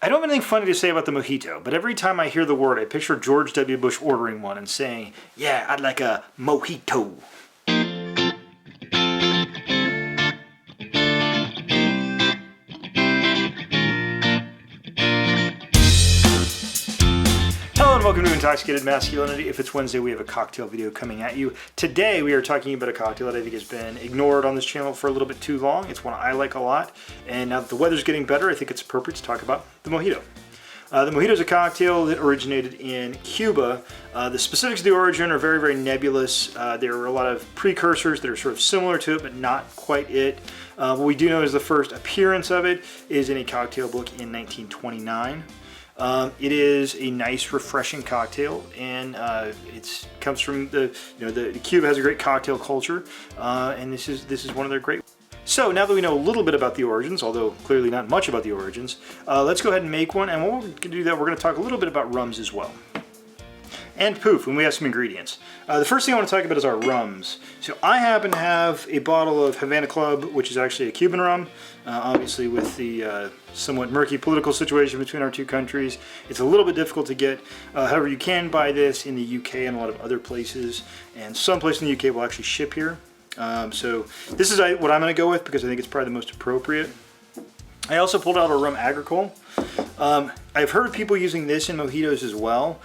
I don't have anything funny to say about the mojito, but every time I hear the word, I picture George W. Bush ordering one and saying, "Yeah, I'd like a mojito." Hello and welcome to Intoxicated Masculinity. If it's Wednesday, we have a cocktail video coming at you. Today we are talking about a cocktail that I think has been ignored on this channel for a little bit too long. It's one I like a lot, and now that the weather's getting better, I think it's appropriate to talk about the mojito. The mojito is a cocktail that originated in Cuba. The specifics of the origin are very, very nebulous. There are a lot of precursors that are sort of similar to it, but not quite it. What we do know is the first appearance of it is in a cocktail book in 1929. It is a nice, refreshing cocktail, and it comes from Cuba has a great cocktail culture, and this is one of their great. So now that we know a little bit about the origins, although clearly not much about the origins, let's go ahead and make one. And when we're going to do that, we're going to talk a little bit about rums as well. And poof, when we have some ingredients. The first thing I want to talk about is our rums. So I happen to have a bottle of Havana Club, which is actually a Cuban rum. Obviously with the somewhat murky political situation between our two countries, it's a little bit difficult to get. However, you can buy this in the UK and a lot of other places. And some places in the UK will actually ship here. So this is what I'm going to go with because I think it's probably the most appropriate. I also pulled out a rum agricole. I've heard of people using this in mojitos as well.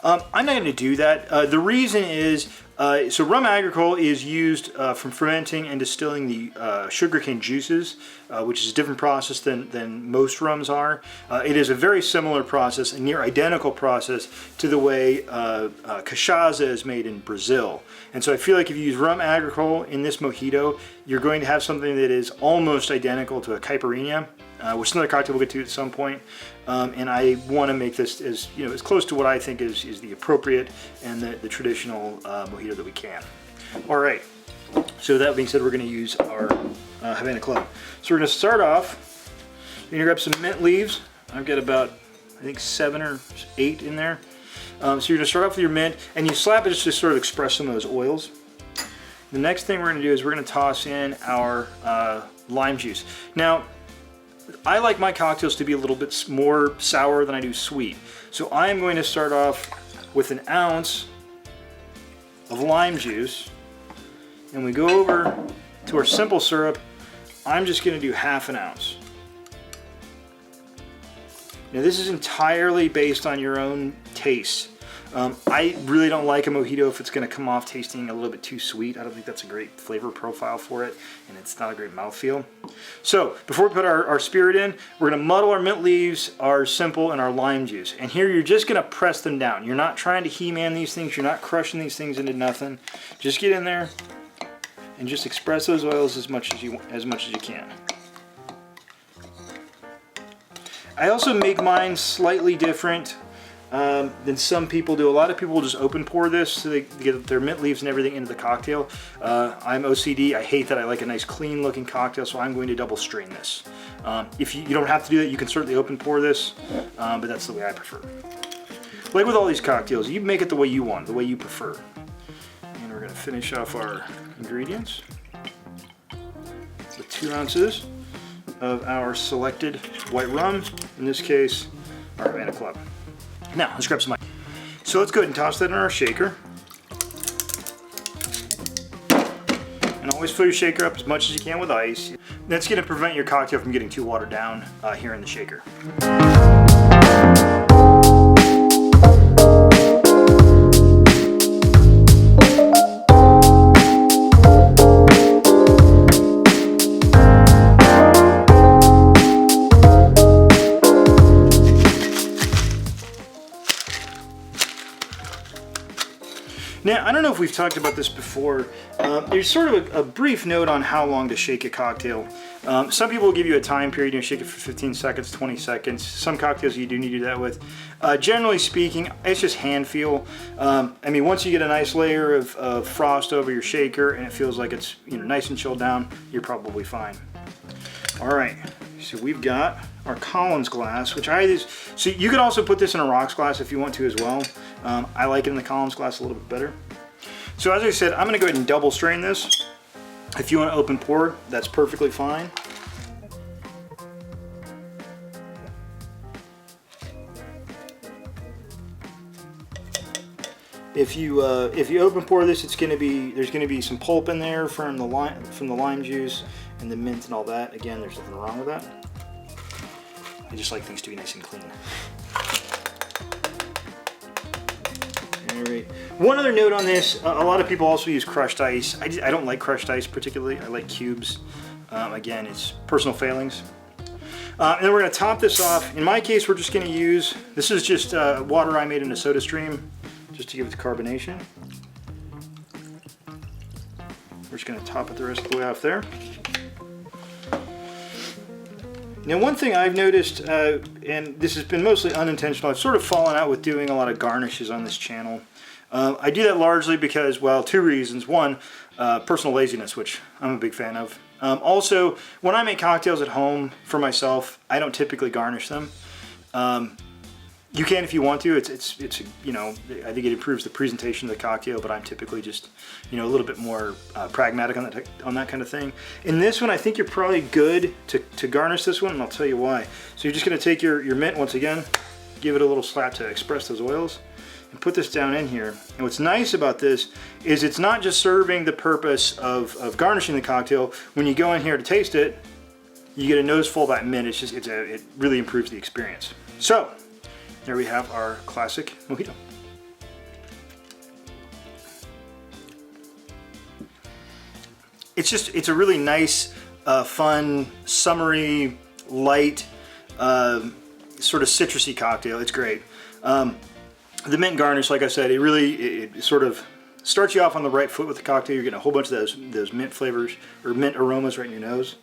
I'm not going to do that. The reason is, so rum agricole is used from fermenting and distilling the sugarcane juices, which is a different process than most rums are. It is a very similar process, a near identical process to the way cachaça is made in Brazil. And so I feel like if you use rum agricole in this mojito, you're going to have something that is almost identical to a caipirinha, which is another cocktail we'll get to at some point. And I want to make this as close to what I think is the appropriate and the traditional mojito that we can. All right. So that being said, we're going to use our Havana Club. So we're going to start off. You're going to grab some mint leaves. I've got about, I think, 7 or 8 in there. So you're going to start off with your mint, and you slap it just to sort of express some of those oils. The next thing we're going to do is we're going to toss in our lime juice. Now, I like my cocktails to be a little bit more sour than I do sweet. So I am going to start off with an ounce of lime juice. And we go over to our simple syrup. I'm just going to do half an ounce. Now this is entirely based on your own taste. I really don't like a mojito if it's going to come off tasting a little bit too sweet. I don't think that's a great flavor profile for it, and it's not a great mouthfeel. So before we put our spirit in, we're going to muddle our mint leaves, our simple, and our lime juice. And here you're just going to press them down. You're not trying to He-Man these things. You're not crushing these things into nothing. Just get in there and just express those oils as much as you can. I also make mine slightly different than some people do. A lot of people will just open pour this so they get their mint leaves and everything into the cocktail. I'm OCD. I hate that. I like a nice clean looking cocktail, so I'm going to double strain this. If you don't have to do that, you can certainly open pour this, but that's the way I prefer. Like with all these cocktails, you make it the way you want, the way you prefer. And we're going to finish off our ingredients with 2 ounces of our selected white rum, in this case, our Havana Club. Now, let's grab some ice. So let's go ahead and toss that in our shaker. And always fill your shaker up as much as you can with ice. That's going to prevent your cocktail from getting too watered down here in the shaker. Now, I don't know if we've talked about this before. There's sort of a brief note on how long to shake a cocktail. Some people will give you a time period, shake it for 15 seconds, 20 seconds. Some cocktails you do need to do that with. Generally speaking, it's just hand feel. I mean, once you get a nice layer of frost over your shaker and it feels like it's nice and chilled down, you're probably fine. All right, so we've got our Collins glass, which so you could also put this in a rocks glass if you want to as well. I like it in the Collins glass a little bit better. So as I said, I'm going to go ahead and double strain this. If you want to open pour, that's perfectly fine. If you open pour this, there's going to be some pulp in there from the lime juice and the mint and all that. Again, there's nothing wrong with that. I just like things to be nice and clean. All right. One other note on this: a lot of people also use crushed ice. I don't like crushed ice particularly. I like cubes. Again, it's personal failings. And then we're going to top this off. In my case, we're just going to use, this is just water I made in a soda stream, just to give it the carbonation. We're just going to top it the rest of the way off there. Now, one thing I've noticed, and this has been mostly unintentional, I've sort of fallen out with doing a lot of garnishes on this channel. I do that largely because, well, two reasons. One, personal laziness, which I'm a big fan of. Also, when I make cocktails at home for myself, I don't typically garnish them. You can if you want to. It's you know, I think it improves the presentation of the cocktail, but I'm typically just, you know, a little bit more pragmatic on that kind of thing. In this one, I think you're probably good to garnish this one, and I'll tell you why. So you're just going to take your mint once again, give it a little slap to express those oils, and put this down in here. And what's nice about this is it's not just serving the purpose of garnishing the cocktail. When you go in here to taste it, you get a nose full of that mint. It really improves the experience. So there we have our classic mojito. It's a really nice, fun, summery, light, sort of citrusy cocktail. It's great. The mint garnish, like I said, it sort of starts you off on the right foot with the cocktail. You're getting a whole bunch of those mint flavors or mint aromas right in your nose.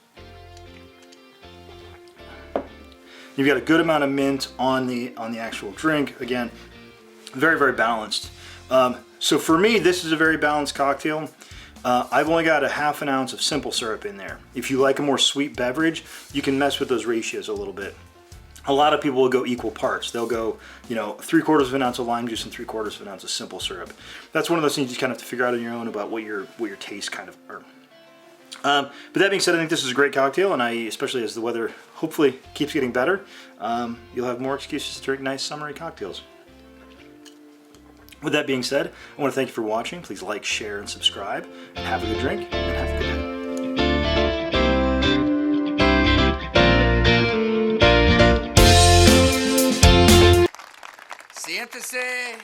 You've got a good amount of mint on the actual drink. Again, very, very balanced. So for me, this is a very balanced cocktail. I've only got a ½ ounce of simple syrup in there. If you like a more sweet beverage, you can mess with those ratios a little bit. A lot of people will go equal parts. They'll go, you know, 3/4 of an ounce of lime juice and 3/4 of an ounce of simple syrup. That's one of those things you kind of have to figure out on your own about what your taste kind of are. But that being said, I think this is a great cocktail, and especially as the weather hopefully keeps getting better, you'll have more excuses to drink nice summery cocktails. With that being said, I want to thank you for watching. Please like, share, and subscribe. And have a good drink, and have a good day. Siéntese.